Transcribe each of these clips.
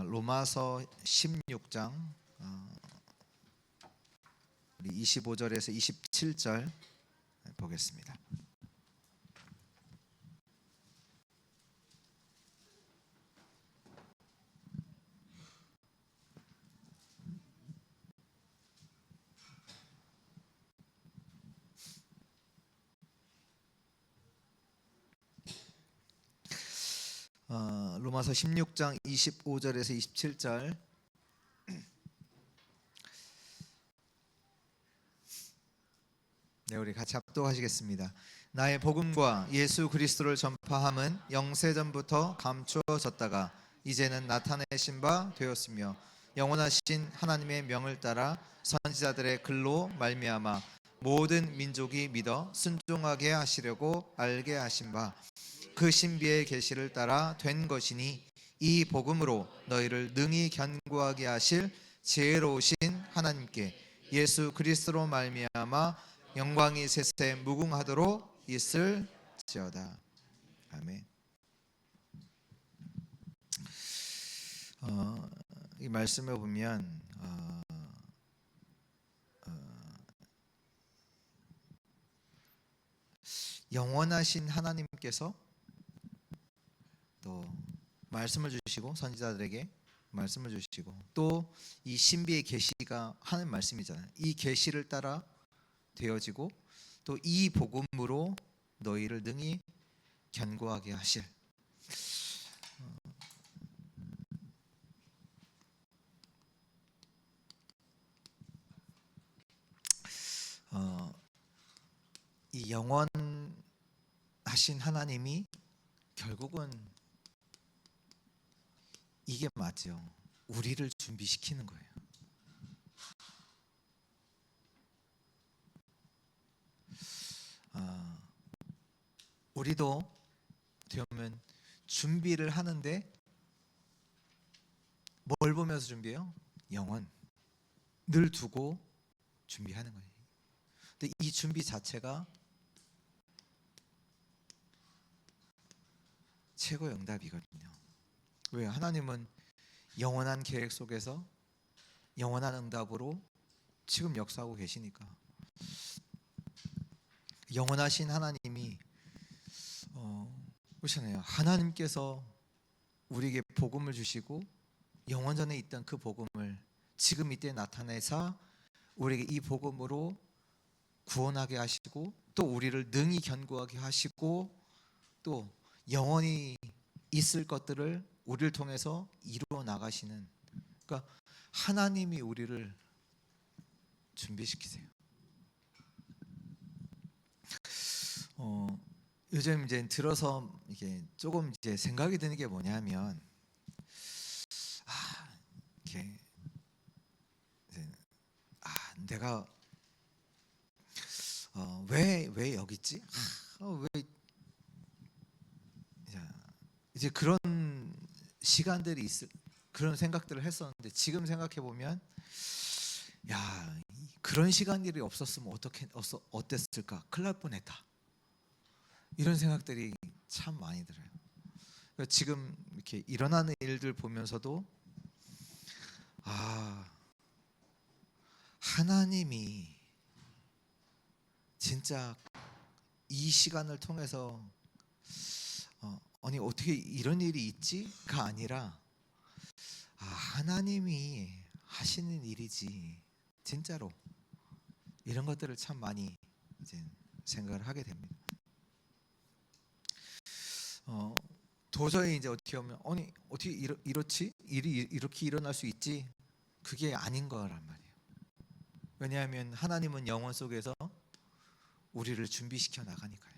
로마서 16장 우리 25절에서 27절 보겠습니다. 로마서 16장 25절에서 27절 우리 같이 합독하시겠습니다. 나의 복음과 예수 그리스도를 전파함은 영세전부터 감추어졌다가 이제는 나타내신 바 되었으며 영원하신 하나님의 명을 따라 선지자들의 글로 말미암아 모든 민족이 믿어 순종하게 하시려고 알게 하신 바 그 신비의 계시를 따라 된 것이니 이 복음으로 너희를 능히 견고하게 하실 지혜로우신 하나님께 예수 그리스도로 말미암아 영광이 세세 무궁하도록 있을지어다. 아멘. 이 말씀을 보면 영원하신 하나님께서 또 말씀을 주시고 선지자들에게 말씀을 주시고 또 이 신비의 계시가 하는 말씀이잖아요. 이 계시를 따라 되어지고 또 이 복음으로 너희를 능히 견고하게 하실 이 영원하신 하나님이 결국은 이게 맞죠. 우리를 준비시키는 거예요. 우리도 어떻게 보면 준비를 하는데 뭘 보면서 준비해요? 영원을 두고 준비하는 거예요. 근데 이 준비 자체가 최고의 응답이거든요. 왜요? 하나님은 영원한 계획 속에서 영원한 응답으로 지금 역사하고 계시니까. 영원하신 하나님이 그렇잖아요. 하나님께서 우리에게 복음을 주시고 영원전에 있던 그 복음을 지금 이때 나타내사 우리에게 이 복음으로 구원하게 하시고 또 우리를 능히 견고하게 하시고 또 영원히 있을 것들을 우리를 통해서 이루어 나가시는, 그러니까 하나님이 우리를 준비시키세요. 요즘 이제 들어서 이게 조금 이제 생각이 드는 게 뭐냐면 이렇게 내가 왜 여기 있지? 왜 이제 그런 시간들이 그런 생각들을 했었는데 지금 생각해 보면 그런 시간들이 없었으면 어땠을까? 큰일 날 뻔했다. 이런 생각들이 참 많이 들어요. 그러니까 지금 이렇게 일어나는 일들 보면서도 하나님이 진짜 이 시간을 통해서 아니 어떻게 이런 일이 있지가 아니라 하나님이 하시는 일이지 진짜로, 이런 것들을 참 많이 이제 생각을 하게 됩니다. 도저히 이제 어떻게 보면 아니 어떻게 이렇지? 일이 이렇게 일어날 수 있지? 그게 아닌 거란 말이에요. 왜냐하면 하나님은 영원 속에서 우리를 준비시켜 나가니까요.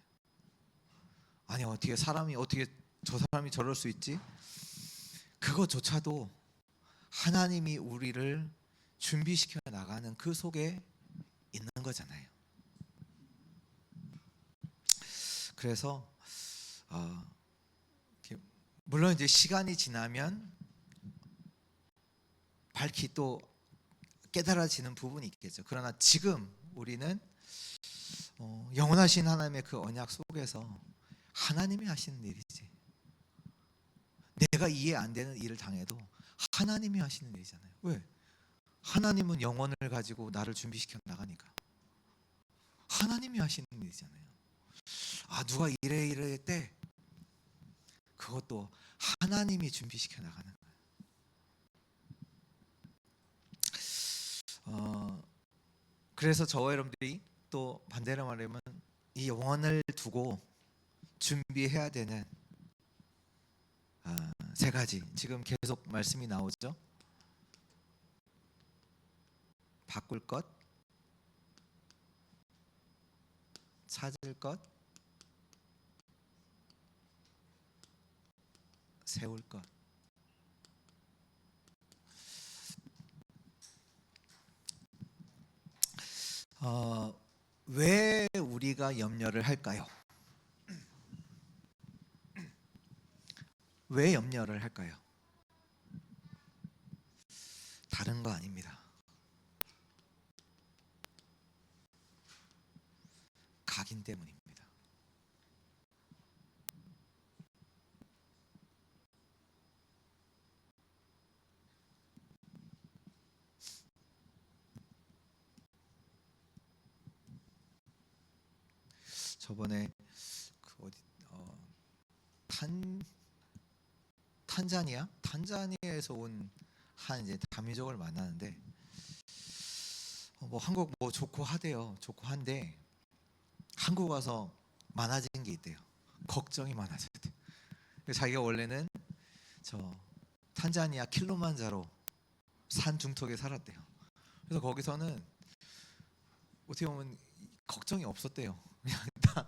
아니 어떻게 저 사람이 저럴 수 있지? 그거조차도 하나님이 우리를 준비시켜 나가는 그 속에 있는 거잖아요. 그래서 물론 이제 시간이 지나면 밝히 또 깨달아지는 부분이 있겠죠. 그러나 지금 우리는 영원하신 하나님의 그 언약 속에서 하나님이 하시는 일이지, 내가 이해 안 되는 일을 당해도 하나님이 하시는 일이잖아요. 왜? 하나님은 영혼을 가지고 나를 준비시켜 나가니까 하나님이 하시는 일이잖아요. 아, 누가 이래 때 그것도 하나님이 준비시켜 나가는 거예요. 그래서 저와 여러분들이 또 반대로 말하면 이 영혼을 두고 준비해야 되는 세 가지, 지금 계속 말씀이 나오죠. 바꿀 것, 찾을 것, 세울 것. 왜 우리가 염려를 할까요? 왜 염려를 할까요? 다른 거 아닙니다. 각인 때문입니다. 저번에 그 어디 탄자니아에서 온 한 이제 다민족을 만나는데 뭐 한국 뭐 좋고 하대요. 좋고 한데 한국 와서 많아진 게 있대요. 걱정이 많아졌대. 자기가 원래는 저 탄자니아 킬로만자로 산 중턱에 살았대요. 그래서 거기서는 어떻게 보면 걱정이 없었대요. 그냥 다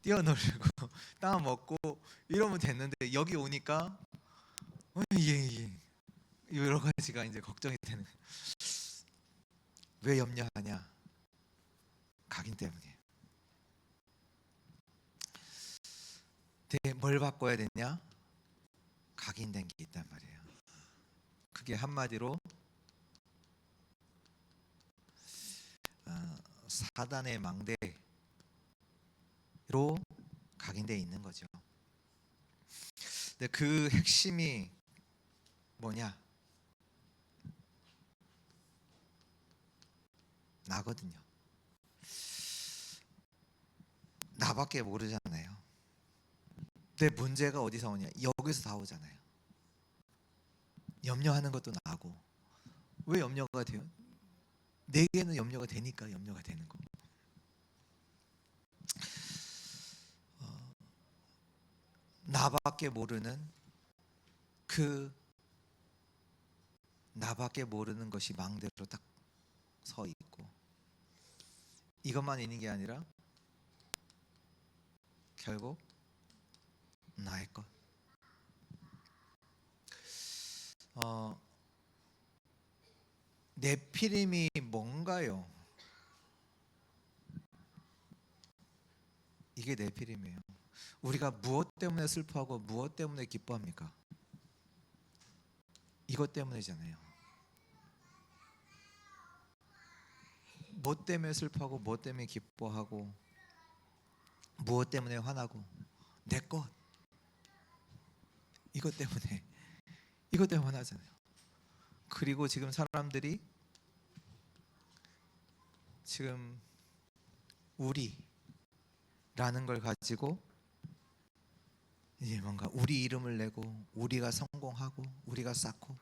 뛰어놀고 땅 먹고 이러면 됐는데 여기 오니까 예. 여러 가지가 이제 걱정이 되는. 왜 염려하냐? 각인 때문이에요. 뭘 바꿔야 되냐? 각인된 게 있단 말이에요. 그게 한마디로 사단의 망대로 각인되어 있는 거죠. 근데 그 핵심이 뭐냐? 나거든요. 나밖에 모르잖아요. 내 문제가 어디서 오냐? 여기서 다 오잖아요. 염려하는 것도 나고. 왜 염려가 돼요? 내게는 염려가 되니까 염려가 되는 거. 나밖에 모르는 나밖에 모르는 것이 망대로 딱 서 있고, 이것만 있는 게 아니라 결국 나의 것. 네피림이 뭔가요? 이게 네피림이에요. 우리가 무엇 때문에 슬퍼하고 무엇 때문에 기뻐합니까? 이것 때문이잖아요. 뭐 때문에 슬퍼하고 무엇 때문에 기뻐하고 무엇 때문에 화나고? 내 것. 이것 때문에 화나잖아요. 그리고 지금 사람들이 지금 우리라는 걸 가지고 이제 뭔가 우리 이름을 내고 우리가 성공하고 우리가 쌓고,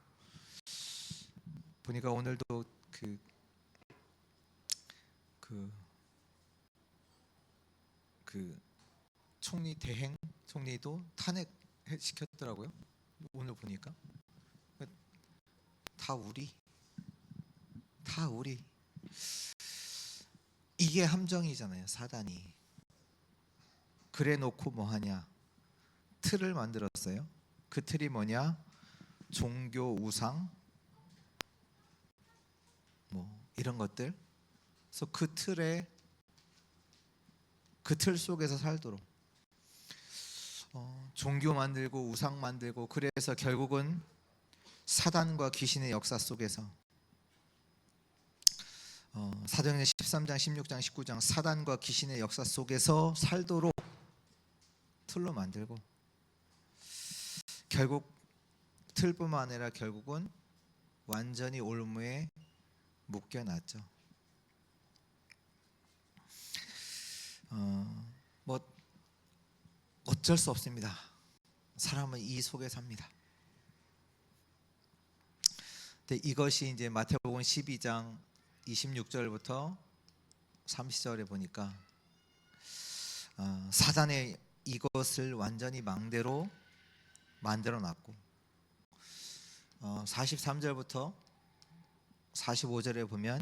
보니까 오늘도 그 총리 대행 총리도 탄핵 시켰더라고요. 오늘 보니까 다 우리 이게 함정이잖아요. 사단이 그래 놓고 뭐 하냐? 틀을 만들었어요. 그 틀이 뭐냐? 종교 우상 뭐 이런 것들. 그래서 그 틀 속에서 살도록 종교 만들고 우상 만들고, 그래서 결국은 사단과 귀신의 역사 속에서 사도행전 13장, 16장, 19장 사단과 귀신의 역사 속에서 살도록 틀로 만들고, 결국 틀뿐만 아니라 결국은 완전히 올무에 묶여놨죠. 뭐 어쩔 수 없습니다. 사람은 이 속에 삽니다. 근데 이것이 이제 마태복음 12장 26절부터 30절에 보니까 사단의 이것을 완전히 망대로 만들어놨고 43절부터 45절에 보면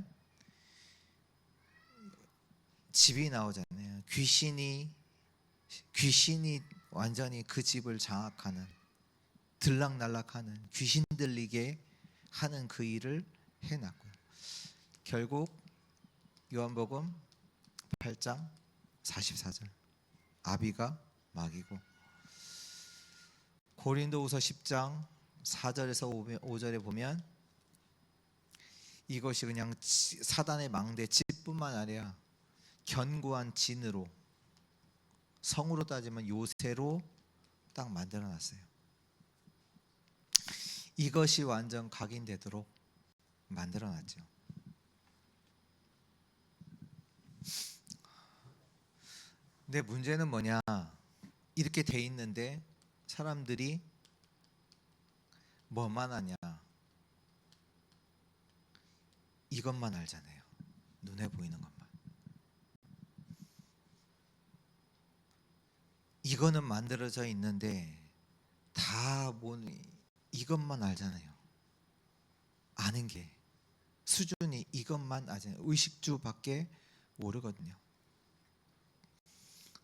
집이 나오잖아요. 귀신이 완전히 그 집을 장악하는, 들락날락하는, 귀신 들리게 하는 그 일을 해놨고요. 결국 요한복음 8장 44절 아비가 막이고, 고린도후서 10장 4절에서 5절에 보면 이것이 그냥 사단의 망대 집뿐만 아니라 견고한 진으로, 성으로 따지면 요새로 딱 만들어놨어요. 이것이 완전 각인되도록 만들어놨죠. 근데 문제는 뭐냐, 이렇게 돼 있는데 사람들이 뭐만 하냐, 이것만 알잖아요. 눈에 보이는 것만. 이거는 만들어져 있는데 다 이것만 알잖아요. 아는 게 수준이 이것만 알잖아요. 의식주밖에 모르거든요.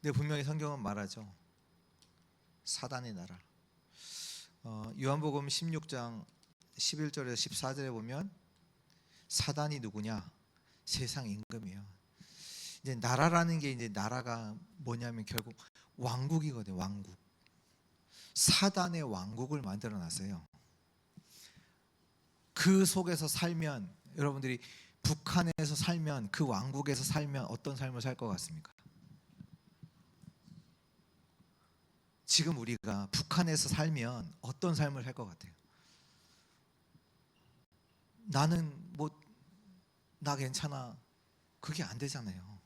근데 분명히 성경은 말하죠. 사단의 나라. 요한복음 16장 11절에서 14절에 보면 사단이 누구냐? 세상 임금이에요. 이제 나라라는 게, 이제 나라가 뭐냐면 결국 왕국이거든요. 왕국. 사단의 왕국을 만들어 놨어요. 그 속에서 살면, 여러분들이 북한에서 살면, 그 왕국에서 살면 어떤 삶을 살 것 같습니까? 지금 우리가 북한에서 살면 어떤 삶을 살 것 같아요? 나는 나 괜찮아, 그게 안 되잖아요.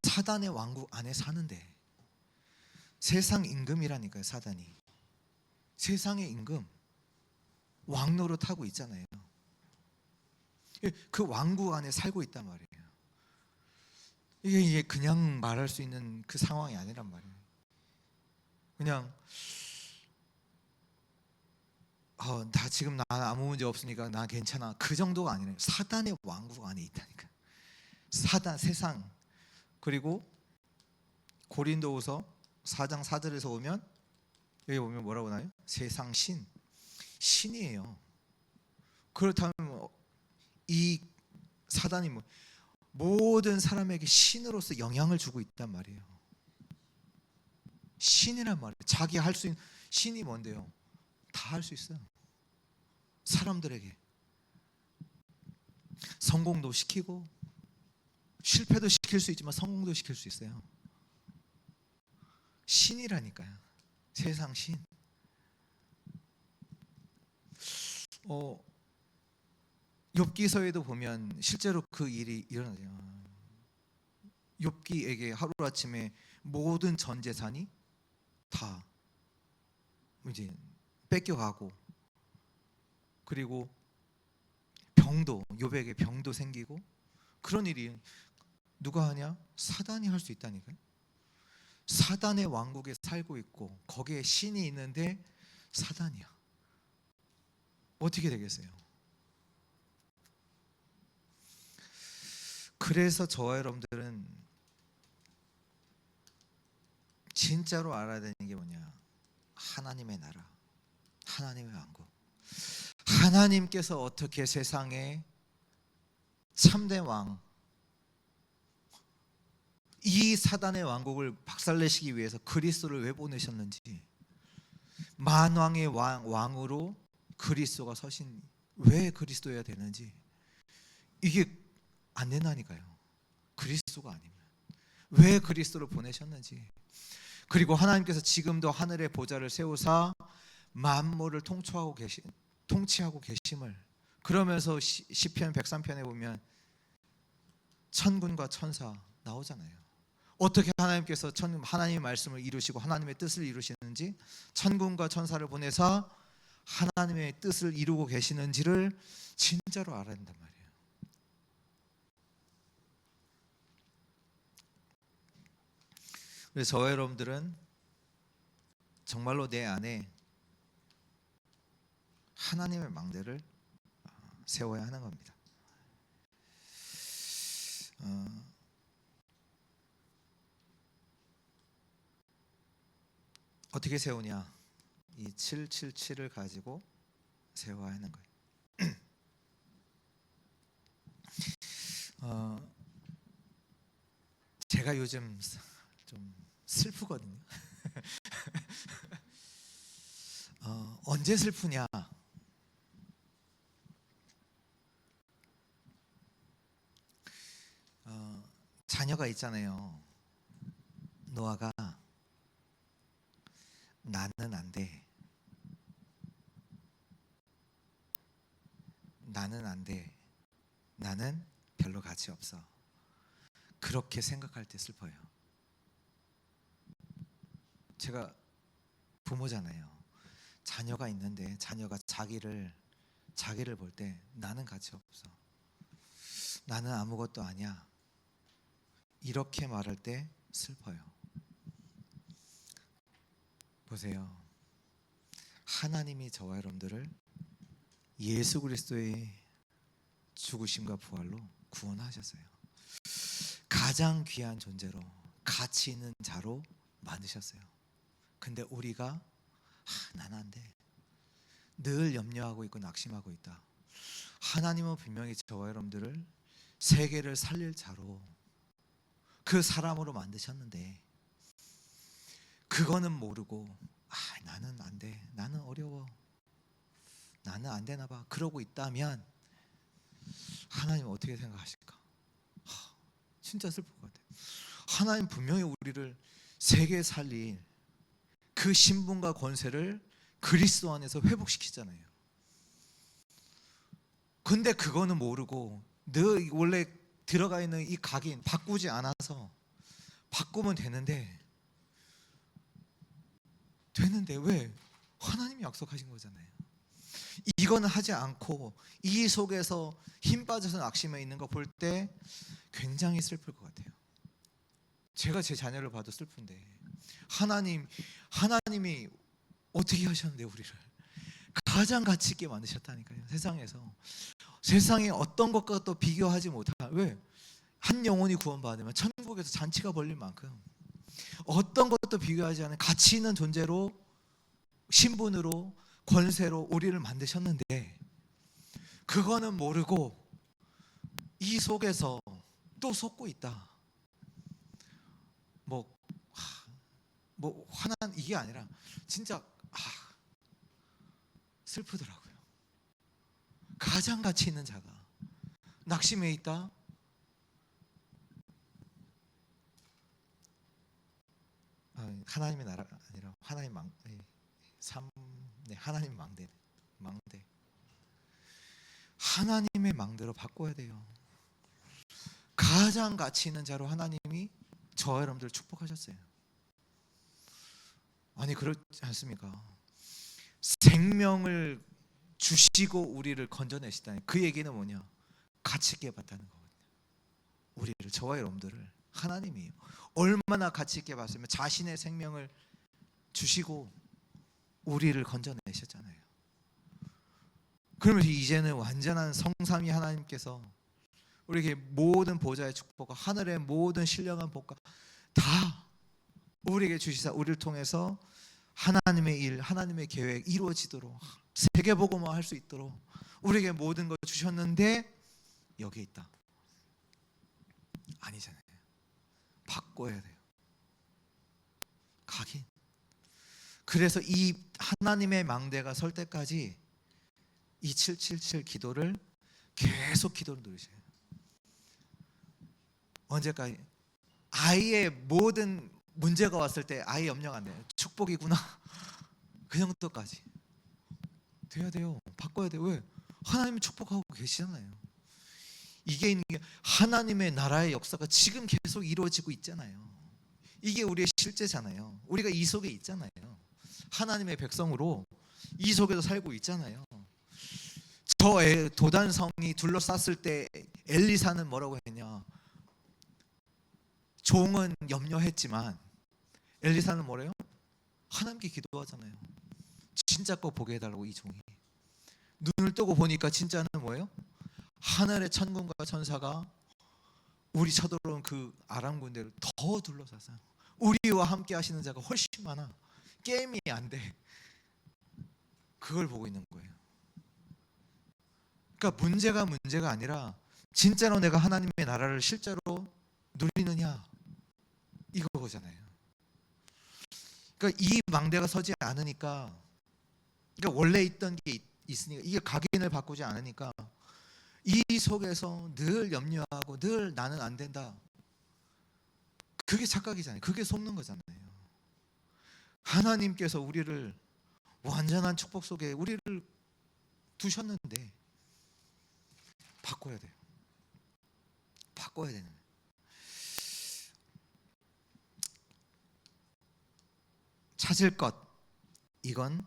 사단의 왕국 안에 사는데, 세상 임금이라니까요. 사단이 세상의 임금, 왕노릇하고 있잖아요. 그 왕국 안에 살고 있단 말이에요. 이게 그냥 말할 수 있는 그 상황이 아니란 말이에요. 그냥 나 지금 나 아무 문제 없으니까 나 괜찮아, 그 정도가 아니라 사단의 왕국 안에 있다니까. 사단, 세상. 그리고 고린도후서 4장 4절에서 보면, 여기 보면 뭐라고 나와요? 세상 신이에요. 그렇다면 이 사단이 모든 사람에게 신으로서 영향을 주고 있단 말이에요. 신이란 말이에요. 자기 할 수 있는 신이 뭔데요? 다 할 수 있어요. 사람들에게 성공도 시키고 실패도 시킬 수 있지만 성공도 시킬 수 있어요. 신이라니까요. 세상 신. 욥기서에도 보면 실제로 그 일이 일어나죠. 욥기에게 하루아침에 모든 전 재산이 다 이제 뺏겨가고, 그리고 욥에게 병도 생기고, 그런 일이 누가 하냐? 사단이 할 수 있다니까요. 사단의 왕국에 살고 있고 거기에 신이 있는데 사단이야. 어떻게 되겠어요? 그래서 저와 여러분들은 진짜로 알아야 되는 게 뭐냐? 하나님의 나라, 하나님의 왕국. 하나님께서 어떻게 세상에 참된 왕, 이 사단의 왕국을 박살내시기 위해서 그리스도를 왜 보내셨는지, 만왕의 왕으로 그리스도가 서신, 왜 그리스도여야 되는지, 이게 안 된다니까요. 그리스도가 아니면 왜 그리스도를 보내셨는지. 그리고 하나님께서 지금도 하늘의 보좌를 세우사 만물을 통치하고 계심을, 그러면서 시편 103편에 보면 천군과 천사 나오잖아요. 어떻게 하나님께서 하나님의 말씀을 이루시고 하나님의 뜻을 이루시는지, 천군과 천사를 보내사 하나님의 뜻을 이루고 계시는지를 진짜로 알아야 된단 말이에요. 그래서 저와 여러분들은 정말로 내 안에 하나님의 망대를 세워야 하는 겁니다. 어떻게 세우냐? 이 777을 가지고 세워야 하는 거예요. 제가 요즘 좀 슬프거든요. 언제 슬프냐? 자녀가 있잖아요. 노아가 나는 안 돼. 나는 안 돼. 나는 별로 가치 없어. 그렇게 생각할 때 슬퍼요. 제가 부모잖아요. 자녀가 있는데 자녀가 자기를 볼 때 나는 가치 없어. 나는 아무것도 아니야. 이렇게 말할 때 슬퍼요. 보세요. 하나님이 저와 여러분들을 예수 그리스도의 죽으심과 부활로 구원하셨어요. 가장 귀한 존재로, 가치 있는 자로 만드셨어요. 근데 우리가 나는 안 돼. 늘 염려하고 있고 낙심하고 있다. 하나님은 분명히 저와 여러분들을 세계를 살릴 자로, 그 사람으로 만드셨는데 그거는 모르고 나는 안 돼. 나는 어려워. 나는 안 되나 봐. 그러고 있다면 하나님 어떻게 생각하실까? 진짜 슬플 것 같아요. 하나님 분명히 우리를 세계에 살릴 그 신분과 권세를 그리스도 안에서 회복시키잖아요. 근데 그거는 모르고 늘 원래 들어가 있는 이 각인 바꾸지 않아서, 바꾸면 되는데 왜? 하나님이 약속하신 거잖아요. 이거는 하지 않고 이 속에서 힘 빠져서 낙심해 있는 거 볼 때 굉장히 슬플 것 같아요. 제가 제 자녀를 봐도 슬픈데 하나님이 어떻게 하셨는데 우리를 가장 가치 있게 만드셨다니까요. 세상에 어떤 것과도 비교하지 못할, 왜? 한 영혼이 구원받으면 천국에서 잔치가 벌릴 만큼 어떤 것도 비교하지 않은 가치 있는 존재로, 신분으로, 권세로 우리를 만드셨는데 그거는 모르고 이 속에서 또 속고 있다. 화난 이게 아니라 진짜 슬프더라고요. 가장 가치 있는 자가 낙심해 있다. 하나님의 나라가 아니라 하나님 하나님 망대. 하나님의 망대로 바꿔야 돼요. 가장 가치 있는 자로 하나님이 저와 여러분들을 축복하셨어요. 아니 그렇지 않습니까? 생명을 주시고 우리를 건져내시다니, 그 얘기는 뭐냐? 가치 있게 봤다는 거거든요. 우리를, 저와 여러분들을 하나님이 얼마나 가치 있게 봤으면 자신의 생명을 주시고 우리를 건져내셨잖아요. 그러면 이제는 완전한 성삼위 하나님께서 우리에게 모든 보좌의 축복과 하늘의 모든 신령한 복과 다 우리에게 주시사 우리를 통해서 하나님의 일, 하나님의 계획 이루어지도록, 세계복음화 할 수 있도록 우리에게 모든 걸 주셨는데 여기에 있다. 아니잖아요. 바꿔야 돼요. 각인. 그래서 이 하나님의 망대가 설 때까지 이 777 기도를 계속 기도를 누리셔요. 언제까지? 아이의 모든 문제가 왔을 때 아이 염려가 안 돼요. 축복이구나. 그 정도까지. 돼야 돼요. 바꿔야 돼요. 왜? 하나님이 축복하고 계시잖아요. 이게 하나님의 나라의 역사가 지금 계속 이루어지고 있잖아요. 이게 우리의 실제잖아요. 우리가 이 속에 있잖아요. 하나님의 백성으로 이 속에서 살고 있잖아요. 저 도단성이 둘러쌌을 때 엘리사는 뭐라고 했냐? 종은 염려했지만 엘리사는 뭐래요? 하나님께 기도하잖아요. 진짜 거 보게 해달라고. 이 종이 눈을 뜨고 보니까 진짜는 뭐예요? 하늘의 천군과 천사가 우리 쳐들어온 그 아람 군대를 더 둘러쌌어요. 우리와 함께 하시는 자가 훨씬 많아. 게임이 안 돼. 그걸 보고 있는 거예요. 그러니까 문제가 아니라 진짜로 내가 하나님의 나라를 실제로 누리느냐, 이거잖아요. 그러니까 이 망대가 서지 않으니까, 그러니까 원래 있던 게 있으니까, 이게 각인을 바꾸지 않으니까 이 속에서 늘 염려하고 늘 나는 안 된다. 그게 착각이잖아요. 그게 속는 거잖아요. 하나님께서 우리를 완전한 축복 속에 우리를 두셨는데 바꿔야 돼요. 바꿔야 되는 거예요. 찾을 것, 이건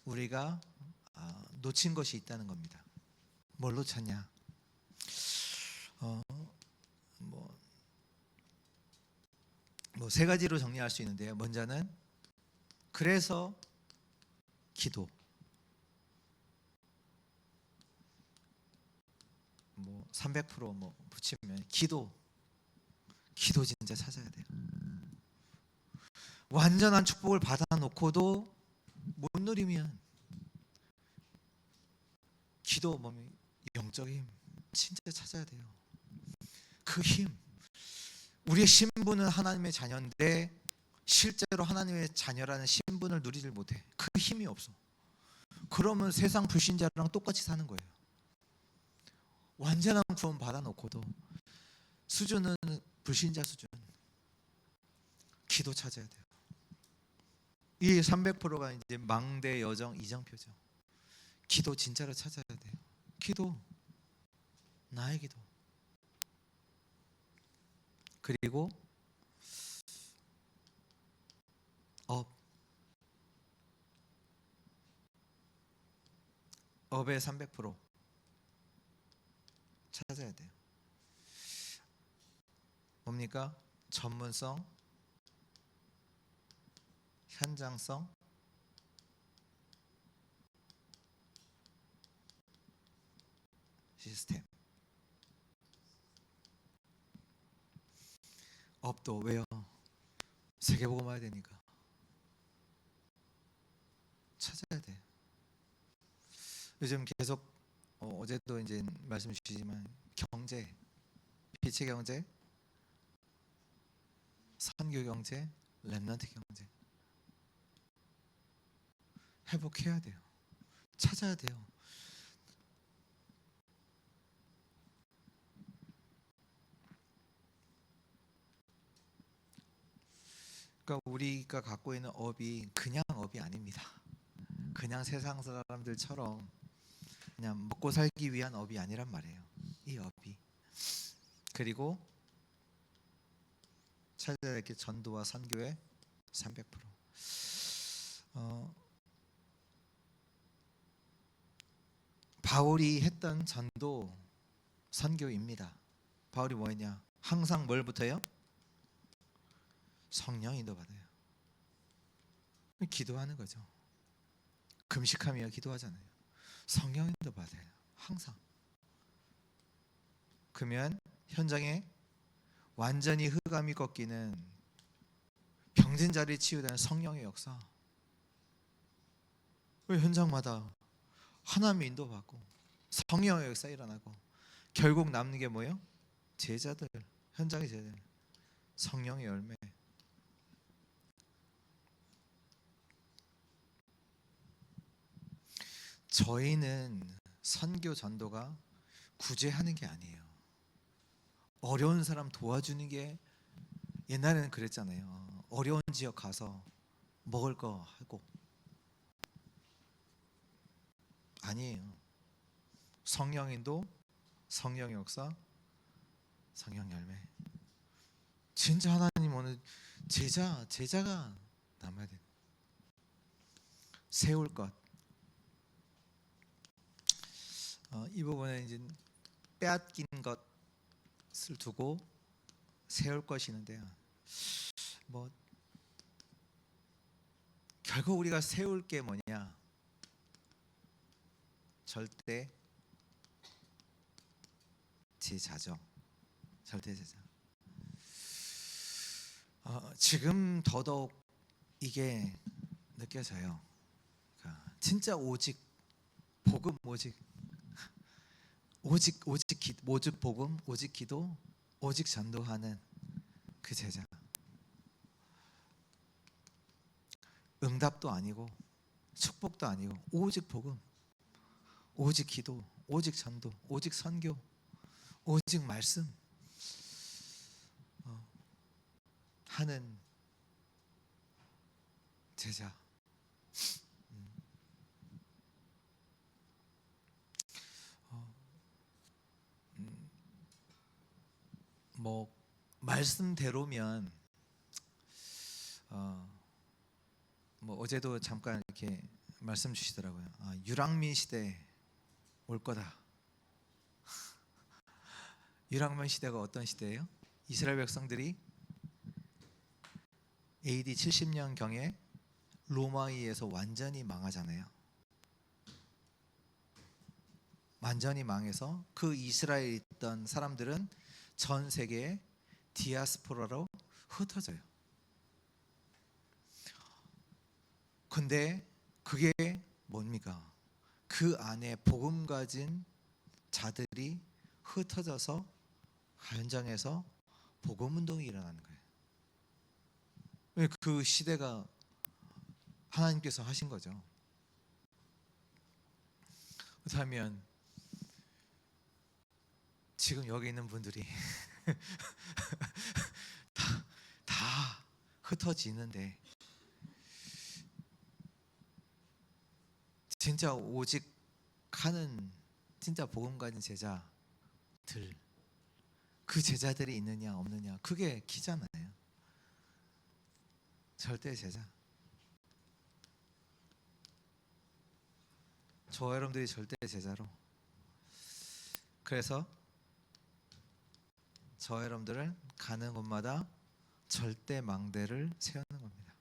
우리가 놓친 것이 있다는 겁니다. 뭘 놓쳤냐? 뭐 세 가지로 정리할 수 있는데요. 먼저는 그래서 기도. 뭐 300% 붙이면 기도 진짜 찾아야 돼요. 완전한 축복을 받아놓고도 못 누리면 기도 영적인 힘 진짜 찾아야 돼요. 그 힘. 우리의 신분은 하나님의 자녀인데 실제로 하나님의 자녀라는 신분을 누리질 못해. 그 힘이 없어. 그러면 세상 불신자랑 똑같이 사는 거예요. 완전한 구원 받아놓고도 수준은 불신자 수준. 기도 찾아야 돼요. 이 300%가 이제 망대 여정 이정표죠. 기도 진짜로 찾아야 돼요. 기도, 나의 기도. 그리고 업의 300% 찾아야 돼요. 뭡니까? 전문성, 현장성, 시스템. 업도 왜요? 세계복음 와야 되니까 찾아야 돼. 요즘 계속 어제도 이제 말씀 주시지만 경제, 빛의 경제, 선교 경제, 렘넌트 경제 회복해야 돼요. 찾아야 돼요. 그러니까 우리가 갖고 있는 업이 그냥 업이 아닙니다. 그냥 세상 사람들처럼 그냥 먹고 살기 위한 업이 아니란 말이에요. 이 업이. 그리고 찾아야 할 게 전도와 선교의 300%. 바울이 했던 전도 선교입니다. 바울이 뭐했냐? 항상 뭘부터요? 성령 인도받아요. 기도하는 거죠. 금식하며 기도하잖아요. 성령 인도받아요. 항상. 그러면 현장에 완전히 흑암이 꺾이는 병든 자리를 치유되는 성령의 역사. 왜 현장마다 하나님의 인도받고 성령의 역사 일어나고 결국 남는 게 뭐예요? 제자들, 현장의 제자들, 성령의 열매. 저희는 선교 전도가 구제하는 게 아니에요. 어려운 사람 도와주는 게, 옛날에는 그랬잖아요. 어려운 지역 가서 먹을 거 하고 아니에요. 성령인도, 성령 역사, 성령 열매. 진짜 하나님 오늘 제자가 남아야 돼. 세울 것. 이 부분에 이제 빼앗긴 것을 두고 세울 것이 있는데요. 뭐 결국 우리가 세울 게 뭐냐? 절대 제자죠. 절대 제자. 지금 더더욱 이게 느껴져요. 그러니까 진짜 오직 복음, 오직 복음, 오직 기도, 오직 전도하는 그 제자. 응답도 아니고 축복도 아니고 오직 복음, 오직 기도, 오직 전도, 오직 선교, 오직 말씀 하는 제자. 뭐 말씀대로면 뭐 어제도 잠깐 이렇게 말씀 주시더라고요. 유랑민 시대 올 거다. 유랑민 시대가 어떤 시대예요? 이스라엘 백성들이 AD 70년 경에 로마에 의해서 완전히 망하잖아요. 완전히 망해서 그 이스라엘에 있던 사람들은 전 세계에 디아스포라로 흩어져요. 근데 그게 뭡니까? 그 안에 복음 가진 자들이 흩어져서 현장에서 복음 운동이 일어나는 거예요. 그 시대가 하나님께서 하신 거죠. 그렇다면 지금 여기 있는 분들이 다 흩어지는데 진짜 오직 하는 진짜 복음 가진 제자들, 그 제자들이 있느냐 없느냐, 그게 키잖아요. 절대 제자. 저 여러분들이 절대 제자로. 그래서 저 여러분들은 가는 곳마다 절대 망대를 세우는 겁니다.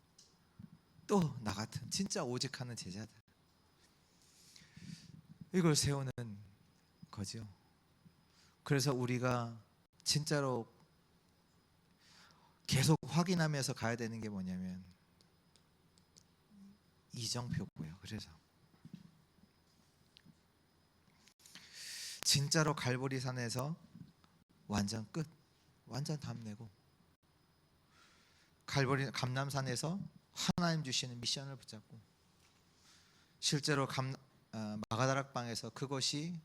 또 나 같은 진짜 오직 하는 제자들, 이걸 세우는 거죠. 그래서 우리가 진짜로 계속 확인하면서 가야 되는 게 뭐냐면 이정표고요. 그래서 진짜로 갈보리 산에서 완전 끝, 완전 담내고 갈보리 감람산에서 하나님 주시는 미션을 붙잡고 실제로 마가다락방에서 그것이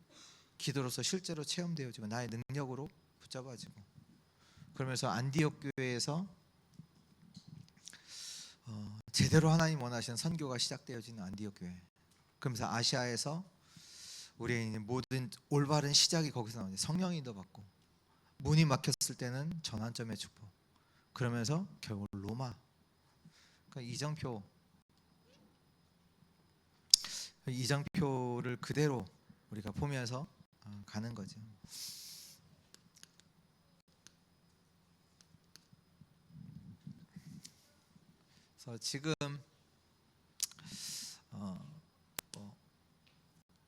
기도로서 실제로 체험되어지고 나의 능력으로 붙잡아지고, 그러면서 안디옥 교회에서 제대로 하나님 원하시는 선교가 시작되어지는 안디옥 교회. 그러면서 아시아에서 우리의 모든 올바른 시작이 거기서 나오죠. 성령인도 받고 문이 막혔을 때는 전환점의 축복. 그러면서 결국 로마. 그러니까 이정표를 그대로 우리가 보면서 가는 거죠. 그래서 지금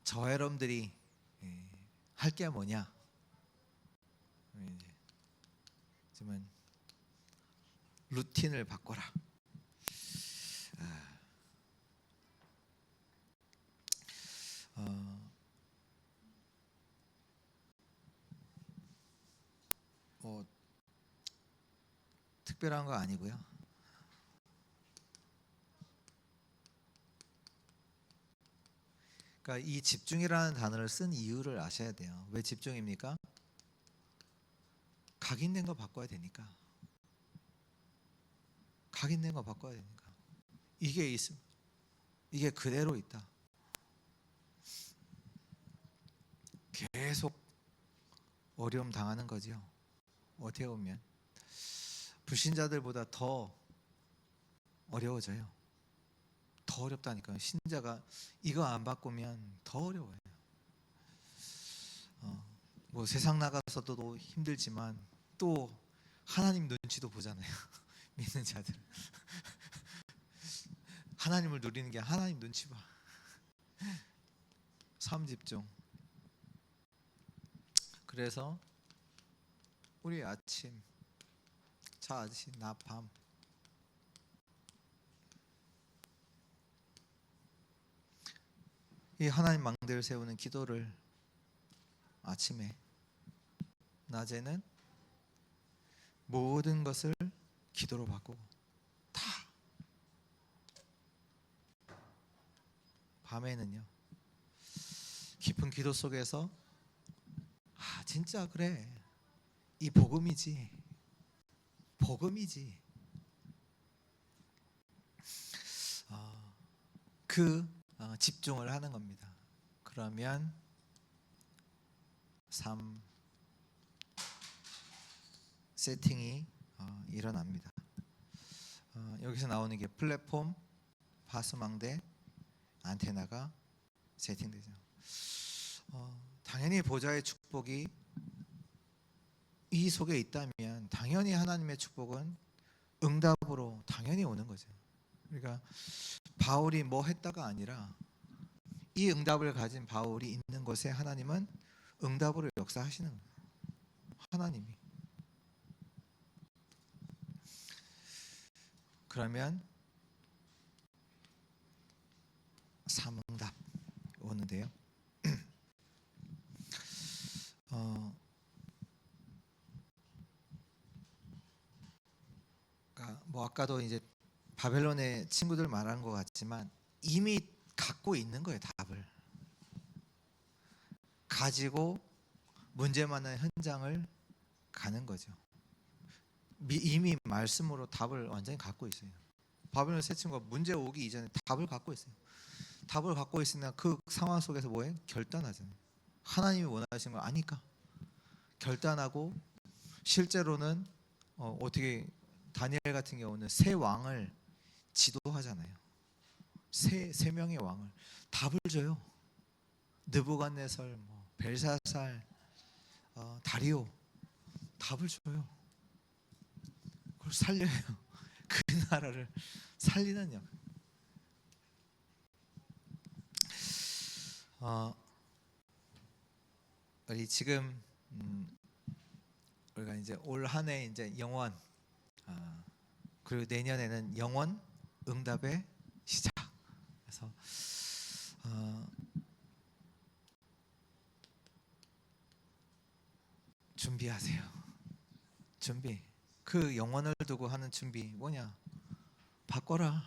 저 여러분들이 할 게 뭐냐? 지금은 루틴을 바꿔라. 뭐 특별한 거 아니고요. 그러니까 이 집중이라는 단어를 쓴 이유를 아셔야 돼요. 왜 집중입니까? 각인된 거 바꿔야 되니까. 각인된 거 바꿔야 되니까. 이게 있음, 이게 그대로 있다. 계속 어려움 당하는 거죠. 어떻게 보면 불신자들보다 더 어려워져요. 더 어렵다니까요. 신자가 이거 안 바꾸면 더 어려워요. 뭐 세상 나가서도 힘들지만 또 하나님 눈치도 보잖아요. 믿는 자들 하나님을 누리는 게 하나님 눈치 봐. 삶 집중. 그래서 우리 아침, 자 아저씨 나 밤, 이 하나님 망대를 세우는 기도를 아침에, 낮에는 모든 것을 기도로 바꾸고, 다 밤에는요 깊은 기도 속에서 진짜 그래, 이 복음이지, 복음이지, 집중을 하는 겁니다. 그러면 삶 세팅이 일어납니다. 여기서 나오는 게 플랫폼, 파수망대, 안테나가 세팅되죠. 당연히 보좌의 축복이 이 속에 있다면 당연히 하나님의 축복은 응답으로 당연히 오는 거죠. 그러니까 바울이 뭐 했다가 아니라 이 응답을 가진 바울이 있는 곳에 하나님은 응답으로 역사하시는 거예요. 하나님이. 그러면 삼응답 오는데요. 뭐 아까도 이제 바벨론의 친구들 말한 것 같지만 이미 갖고 있는 거예요. 답을 가지고 문제 많은 현장을 가는 거죠. 이미 말씀으로 답을 완전히 갖고 있어요. 바벨론 새 친구가 문제 오기 이전에 답을 갖고 있어요. 답을 갖고 있으나 그 상황 속에서 뭐해? 결단하잖아요. 하나님이 원하시는 걸 아니까 결단하고, 실제로는 어떻게 다니엘 같은 경우는 세 왕을 지도하잖아요. 세 명의 왕을 답을 줘요. 느부갓네살, 벨사살, 다리오 답을 줘요. 그걸 살려요. 그 나라를 살리는 역. 우리 지금 우리가 이제 올 한 해 이제 영원, 그리고 내년에는 영원 응답의 시작. 그래서 준비하세요. 준비. 그 영원을 두고 하는 준비 뭐냐? 바꿔라.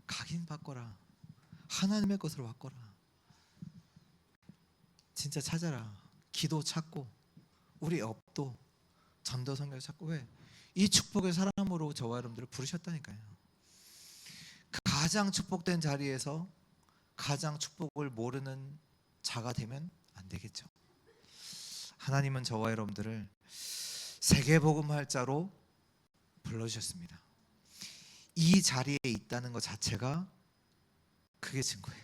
가긴 바꿔라. 하나님의 것으로 바꿔라. 진짜 찾아라. 기도 찾고, 우리 업도 전도 선교 찾고. 왜? 이 축복의 사람으로 저와 여러분들을 부르셨다니까요. 가장 축복된 자리에서 가장 축복을 모르는 자가 되면 안 되겠죠. 하나님은 저와 여러분들을 세계복음할 자로 불러주셨습니다. 이 자리에 있다는 것 자체가 그게 증거예요.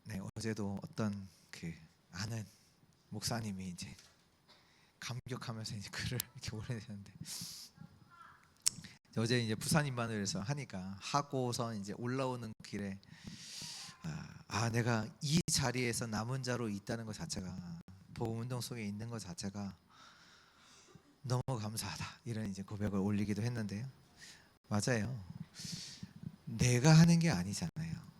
네, 어제도 어떤 아는 목사님이 이제 감격하면서 이제 글을 이렇게 올려주셨는데, 어제 이제 부산 임마누엘에서 하니까 하고선 이제 올라오는 길에 내가 이 자리에서 남은 자로 있다는 것 자체가, 복음 운동 속에 있는 것 자체가 너무 감사하다, 이런 이제 고백을 올리기도 했는데요. 맞아요. 내가 하는 게 아니잖아요.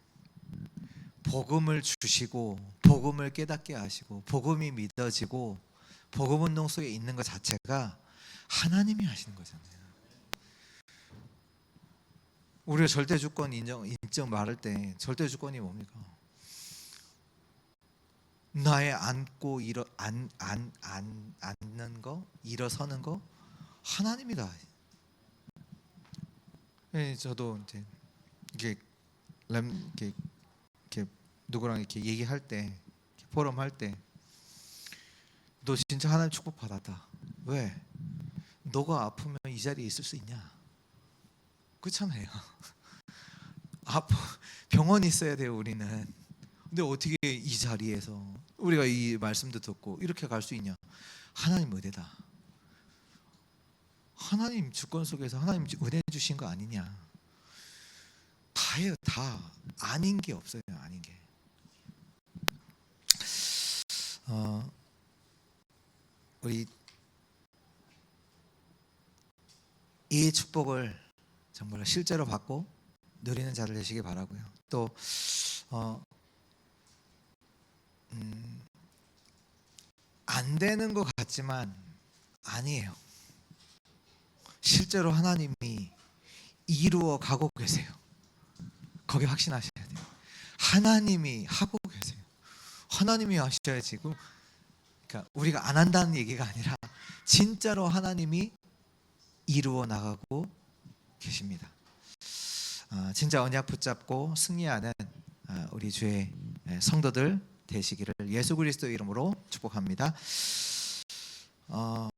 복음을 주시고 복음을 깨닫게 하시고 복음이 믿어지고 복음 운동 속에 있는 것 자체가 하나님이 하시는 거잖아요. 우리가 절대 주권 인정 말할 때 절대 주권이 뭡니까? 나의 앉고 앉는 거, 일어서는 거 하나님이다. 저도 이제 이게 이렇게 누구랑 이렇게 얘기할 때, 포럼 할 때, 너 진짜 하나님 축복 받았다. 왜? 너가 아프면 이 자리에 있을 수 있냐? 그렇잖아요. 병원에 있어야 돼요, 우리는. 근데 어떻게 이 자리에서 우리가 이 말씀도 듣고 이렇게 갈 수 있냐? 하나님 은혜다. 하나님 주권 속에서 하나님 은혜 주신 거 아니냐? 다예요, 다. 아닌 게 없어요, 아닌 게. 우리 이 축복을 정말 실제로 받고 누리는 자들 되시기 바라고요. 또 안 되는 것 같지만 아니에요. 실제로 하나님이 이루어 가고 계세요. 거기 확신하셔야 돼요. 하나님이 하고 계세요. 하나님이 하셔야지. 그러니까 우리가 안 한다는 얘기가 아니라 진짜로 하나님이 이루어 나가고 계십니다. 진짜 언약 붙잡고 승리하는 우리 주의 성도들 되시기를 예수 그리스도 이름으로 축복합니다.